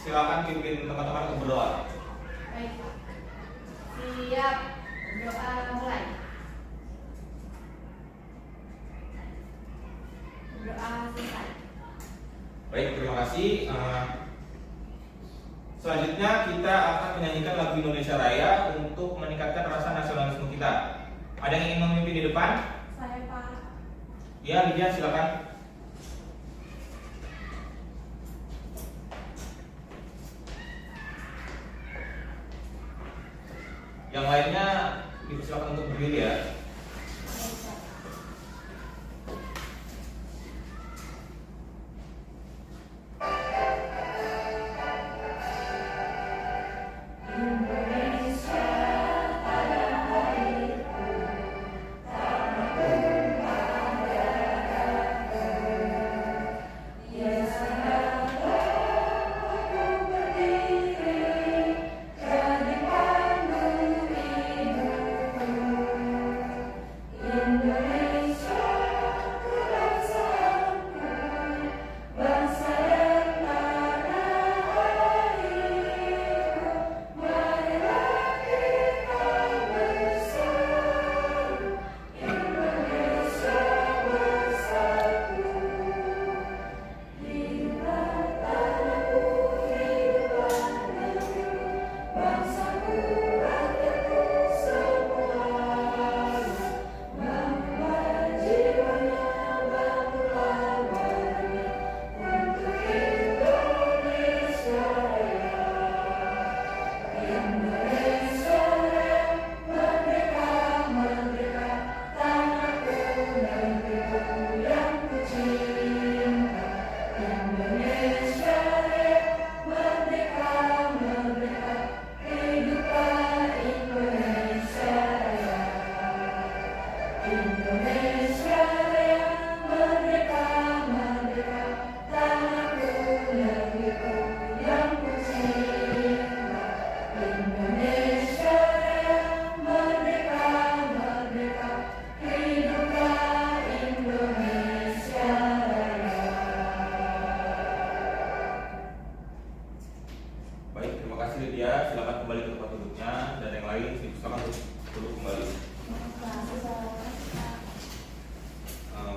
silakan pimpin teman-teman untuk berdoa. Baik, Pak. Siap. Doa mulai. Doa selesai. Baik, terima kasih. Selanjutnya kita akan menyanyikan lagu Indonesia Raya untuk meningkatkan rasa nasionalisme kita. Ada yang ingin memimpin di depan? Saya, Pak. Ya, Lydia, silakan. Yang lainnya dipersilakan untuk berdiri ya.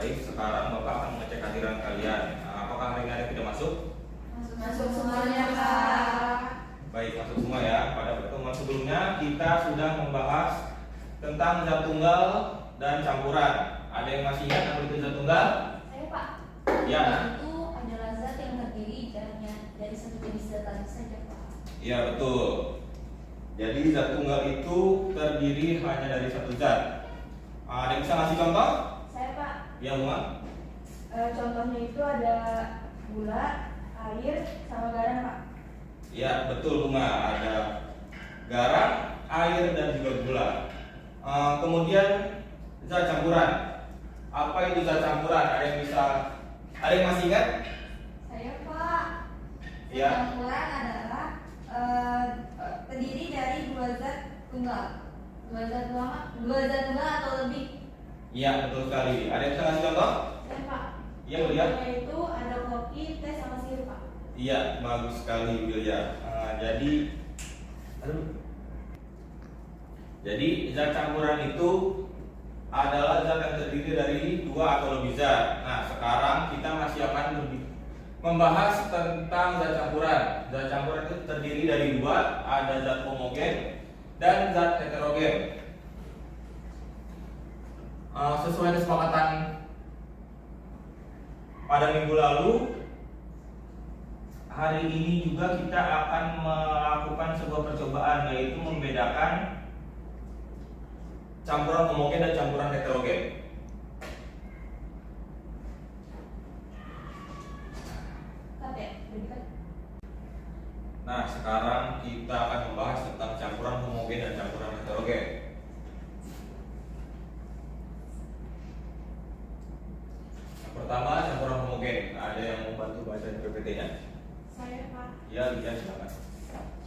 Baik, sekarang Bapak akan mengecek hadiran kalian. Apakah hari ini ada yang tidak masuk? Masuk semuanya, Pak. Baik, masuk semua ya. Pada pertemuan sebelumnya kita sudah membahas tentang zat tunggal dan campuran. Ada yang masih ingat apa itu zat tunggal? Saya, Pak. Ya. Itu adalah zat yang terdiri hanya dari satu jenis zat tadi saja, Pak. Iya, betul. Jadi zat tunggal itu terdiri hanya dari satu zat. Ada yang bisa ngasih contoh? Saya, Pak. Ya, Bunga. Contohnya itu ada gula, air, sama garam, Pak. Ya, betul Bunga. Ada garam, air, dan juga gula. Kemudian zat campuran. Apa itu zat campuran? Ada yang masih ingat? Saya, Pak. Ya. Campuran adalah terdiri dari dua zat tunggal. Dua zat tunggal atau lebih. Iya, betul sekali. Ada yang bisa ngasih contoh? Saya, Pak. Iya, William. Contohnya itu ada kopi, teh, sama sirup, Pak. Iya, bagus sekali William. Jadi zat campuran itu adalah zat yang terdiri dari dua atau lebih zat. Nah, sekarang kita masih akan membahas tentang zat campuran. Zat campuran itu terdiri dari dua, ada zat homogen dan zat heterogen. Sesuai kesepakatan pada minggu lalu, hari ini juga kita akan melakukan sebuah percobaan, yaitu membedakan campuran homogen dan campuran heterogen. Nah, sekarang kita akan membahas tentang campuran homogen dan campuran heterogen. Yang pertama, campuran homogen. Ada yang mau bantu baca PPT-nya? Saya, Pak. Ya, Lian, silakan.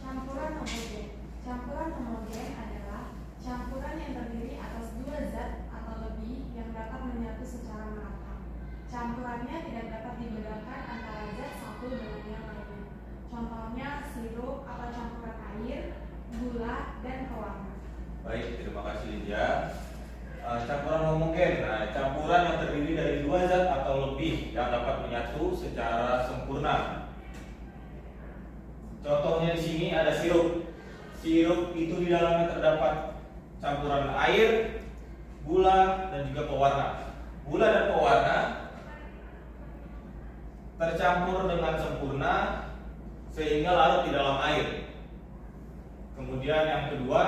Campuran homogen. Campuran homogen adalah campuran yang terdiri atas dua zat atau lebih yang dapat menyatu secara merata. Campurannya tidak dapat dibedakan antara zat satu dengan yang lainnya. Contohnya di sini ada sirup. Sirup itu di dalamnya terdapat campuran air, gula, dan juga pewarna. Gula dan pewarna tercampur dengan sempurna sehingga larut di dalam air. Kemudian yang kedua,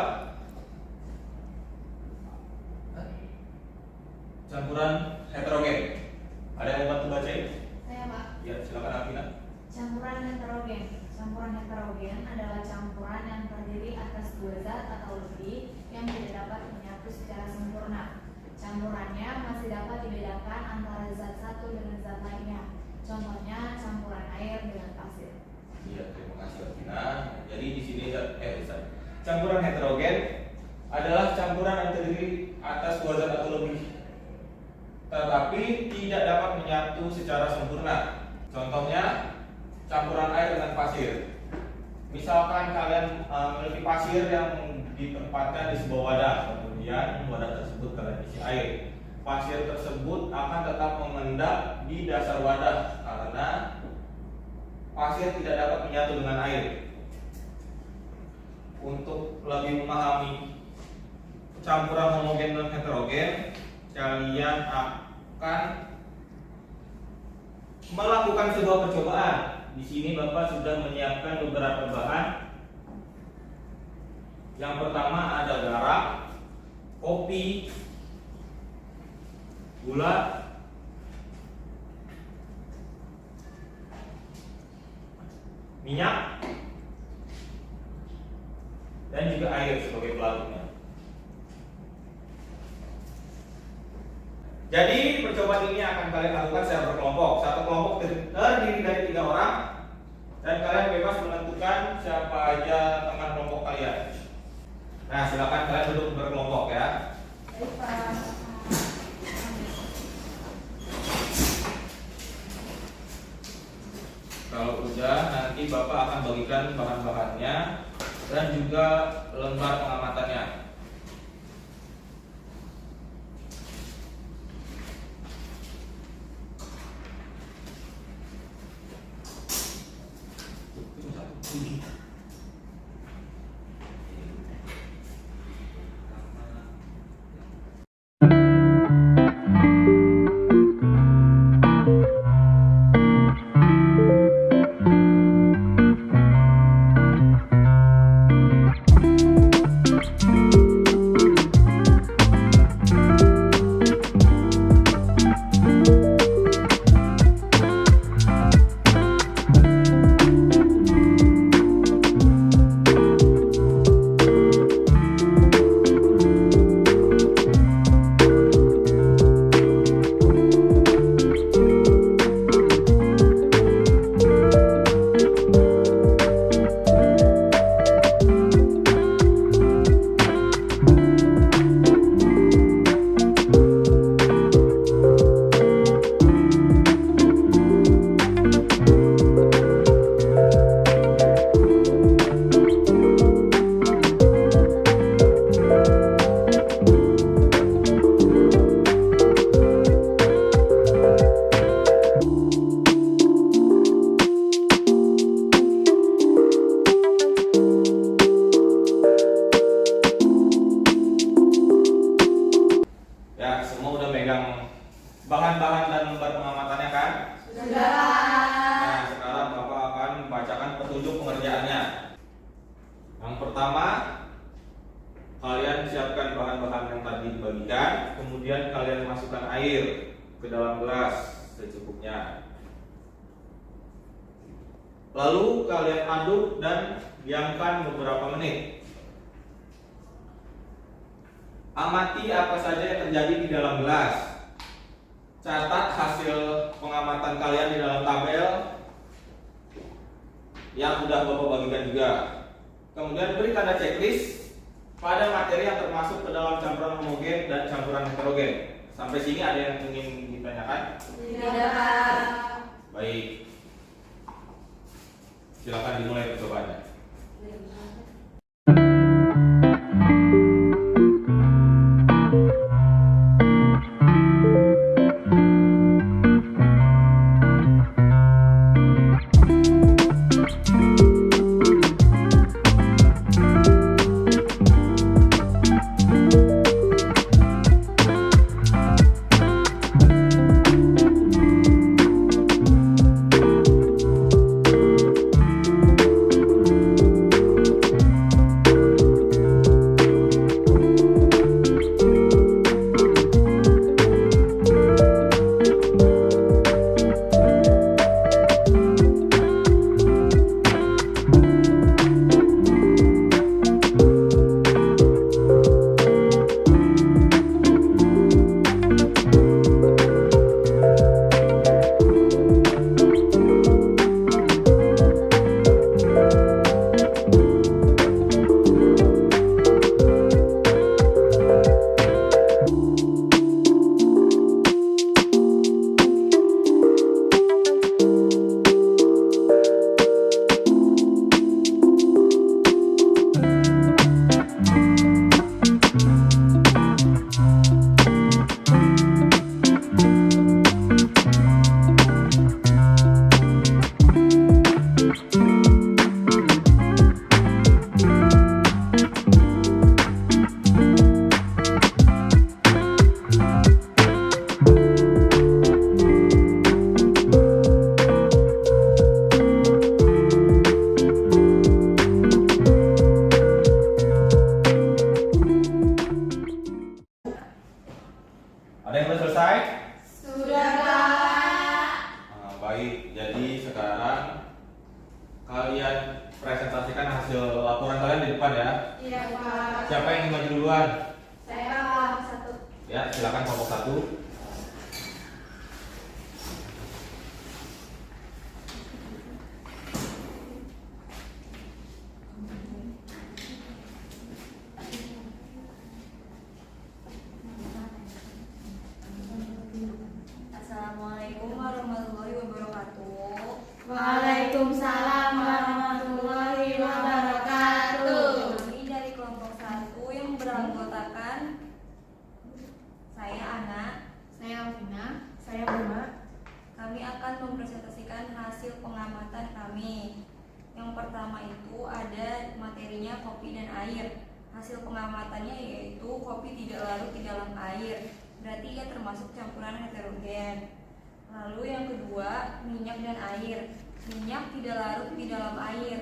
campuran heterogen. Ada yang mau bantu bacain? Saya, Pak. Ya, silakan Alvina. Campuran heterogen. Campuran heterogen adalah campuran yang terdiri atas dua zat atau lebih yang tidak dapat menyatu secara sempurna. Campurannya masih dapat dibedakan antara zat satu dengan zat lainnya. Contohnya campuran air dengan pasir. Iya, terima kasih Alvina. Jadi di sini campuran heterogen adalah campuran yang terdiri atas dua zat atau lebih, tetapi tidak dapat menyatu secara sempurna. Contohnya campuran air dengan pasir. Misalkan kalian memiliki pasir yang ditempatkan di sebuah wadah, kemudian wadah tersebut kalian isi air. Pasir tersebut akan tetap mengendap di dasar wadah karena pasir tidak dapat menyatu dengan air. Untuk lebih memahami campuran homogen dan heterogen, kalian akan melakukan sebuah percobaan. Di sini Bapak sudah menyiapkan beberapa bahan. Yang pertama ada garam, kopi, gula, minyak, dan juga air sebagai pelarutnya. Jadi percobaan ini akan kalian lakukan secara berkelompok. Satu kelompok terdiri dari 3 orang, dan kalian bebas menentukan siapa aja teman kelompok kalian. Nah, silakan kalian duduk berkelompok ya. Baik, Pak. Kalau udah, nanti Bapak akan bagikan bahan-bahannya dan juga lembar pengamatannya. bahan-bahan dan lembar pengamatannya kan? Sudah. Nah, sekarang Bapak akan membacakan petunjuk pengerjaannya. Yang pertama, kalian siapkan bahan-bahan yang tadi dibagikan, kemudian kalian masukkan air ke dalam gelas secukupnya. Lalu kalian aduk dan diamkan beberapa menit. Amati apa saja yang terjadi di dalam gelas. Catat hasil pengamatan kalian di dalam tabel yang sudah Bapak bagikan juga. Kemudian beri tanda checklist pada materi yang termasuk ke dalam campuran homogen dan campuran heterogen. Sampai sini ada yang ingin ditanyakan? Tidak. Baik. Silakan dimulai percobaannya. kalian presentasikan hasil laporan kalian di depan ya. Iya, Pak. Siapa yang ingin maju duluan? Saya kelompok 1. Ya, silakan kelompok 1. Assalamualaikum warahmatullahi wabarakatuh. Waalaikumsalam warahmatullahi wabarakatuh. Kami dari kelompok 1 yang beranggotakan saya Ana, Saya Alvina. saya Bima. Kami akan mempresentasikan hasil pengamatan kami. Yang pertama itu ada materinya kopi dan air. Hasil pengamatannya yaitu kopi tidak larut di dalam air. Berarti ia termasuk campuran heterogen. Lalu yang kedua, minyak dan air. Minyak tidak larut di dalam air.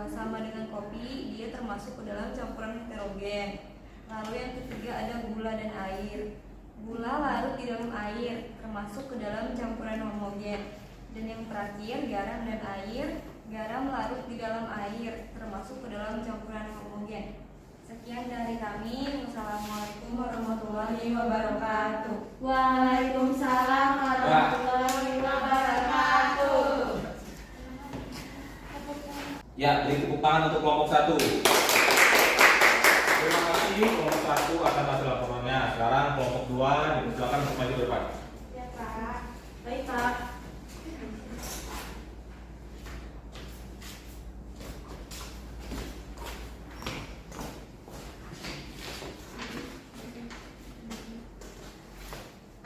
Sama dengan kopi, dia termasuk ke dalam campuran heterogen. Lalu yang ketiga ada gula dan air. Gula larut di dalam air, termasuk ke dalam campuran homogen. Dan yang terakhir garam dan air. Garam larut di dalam air, termasuk ke dalam campuran homogen. Sekian dari kami. Wassalamualaikum warahmatullahi wabarakatuh. Waalaikumsalam warahmatullahi wabarakatuh. Ya, beri tepuk tangan untuk kelompok 1. Terima kasih kelompok 1 atas hasil laporannya. Sekarang kelompok 2 dipersilakan untuk maju ke depan. Ya, Pak. Baik, Pak.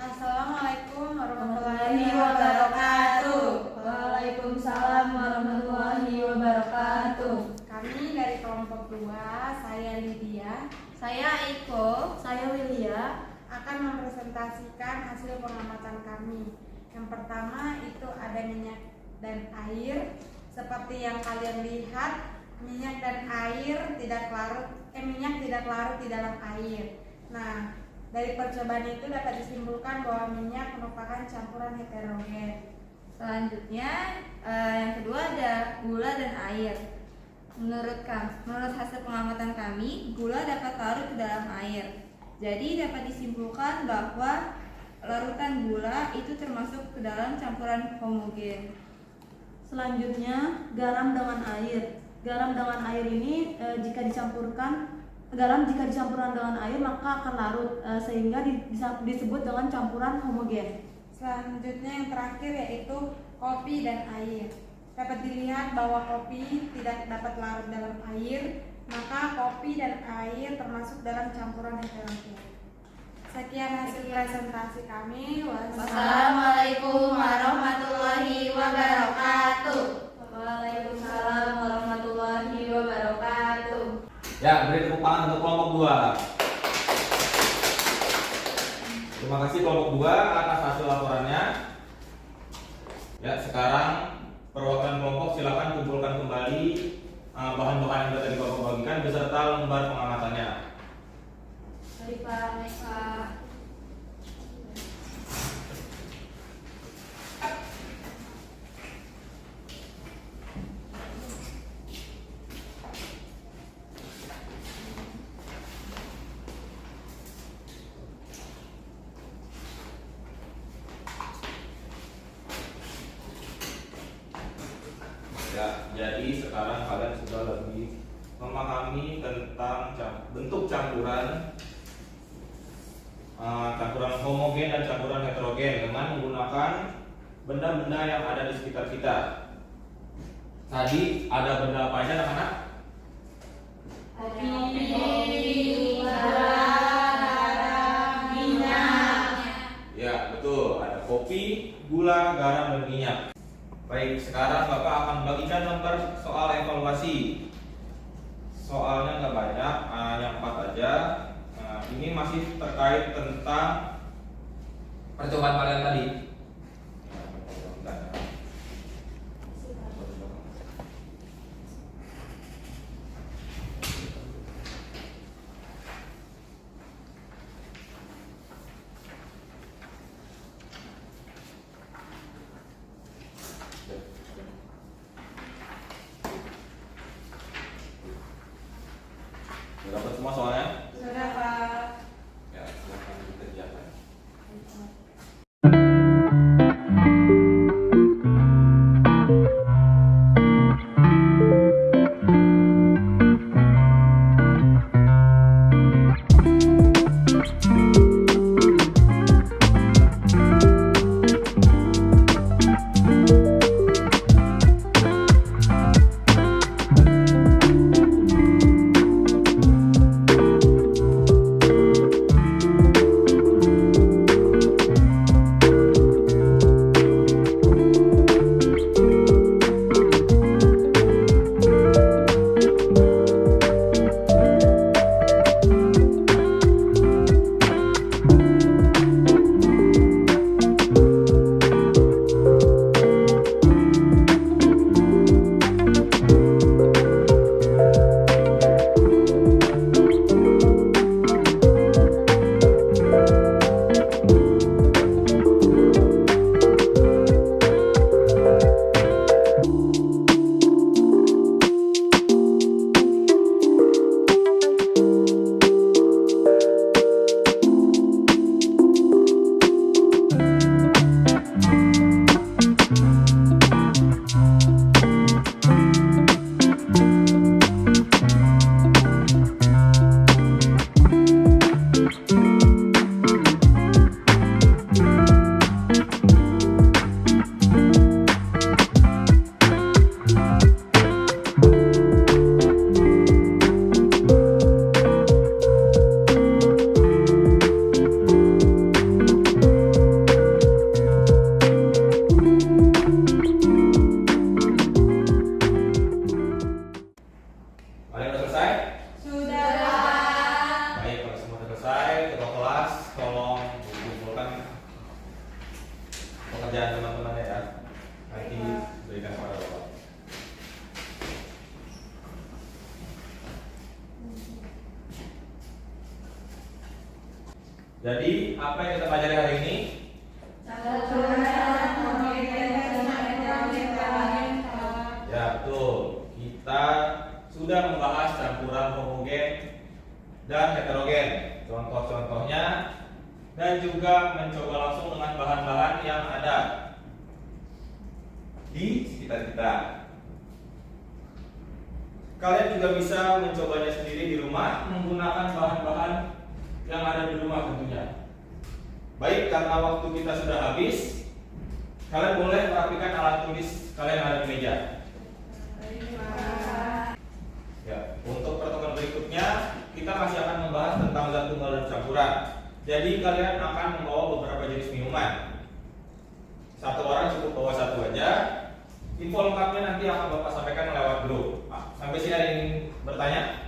Assalamualaikum warahmatullahi wabarakatuh. Waalaikumsalam warahmatullahi wabarakatuh. Kami dari kelompok 2, saya Lydia, Saya Iko, saya Willia. akan mempresentasikan hasil pengamatan kami. Yang pertama itu ada minyak dan air. Seperti yang kalian lihat, minyak dan air minyak tidak larut di dalam air. Nah, dari percobaan itu dapat disimpulkan bahwa minyak merupakan campuran heterogen. Selanjutnya yang kedua ada gula dan air. Menurut hasil pengamatan kami, gula dapat larut ke dalam air. Jadi dapat disimpulkan bahwa larutan gula itu termasuk ke dalam campuran homogen. Selanjutnya garam dengan air. Garam dengan air ini jika dicampurkan dengan air maka akan larut sehingga disebut dengan campuran homogen. Selanjutnya yang terakhir yaitu kopi dan air. Dapat dilihat bahwa kopi tidak dapat larut dalam air, maka kopi dan air termasuk dalam campuran heterogen. Sekian hasil presentasi kami. Wassalamualaikum warahmatullahi wabarakatuh. Waalaikumsalam warahmatullahi wabarakatuh. Ya, beri tepuk tangan untuk kelompok 2. Terima kasih kelompok 2 atas hasil laporannya. Ya, sekarang perwakilan kelompok silakan kumpulkan kembali bahan-bahan yang sudah tadi Bapak bagikan beserta lembar pengamatannya. Baik, Pak. Ya, jadi sekarang kalian sudah lebih memahami tentang bentuk campuran homogen dan campuran heterogen dengan menggunakan benda-benda yang ada di sekitar kita. Tadi ada benda apa aja anak-anak? Kopi, gula, garam, minyak. Ya, betul. Ada kopi, gula, garam, dan minyak. Baik, sekarang Bapak akan bagikan lembar soal evaluasi. Soalnya nggak banyak, yang 4 aja. Ini masih terkait tentang percobaan kalian tadi. semua soalnya? Sudah, Pak. Ya, silakan dikerjakan. Kalian udah selesai? Sudah. Baik, kalau semua sudah selesai, ketua kelas tolong kumpulkan pekerjaan teman-temannya ya. Nanti berikan kepada Bapak. Jadi, apa yang kita pelajari hari ini? Ya, betul. Kita sudah membahas campuran homogen dan heterogen. Contoh-contohnya dan juga mencoba langsung dengan bahan-bahan yang ada di sekitar kita. Kalian juga bisa mencobanya sendiri di rumah menggunakan bahan-bahan yang ada di rumah tentunya. Baik, karena waktu kita sudah habis, kalian boleh merapikan alat tulis kalian yang ada di meja. Ya, untuk pertemuan berikutnya kita masih akan membahas tentang zat tunggal dan campuran. Jadi kalian akan membawa beberapa jenis minuman. Satu orang cukup bawa satu aja. Info lengkapnya nanti akan Bapak sampaikan lewat grup. Sampai sini ada yang ingin bertanya?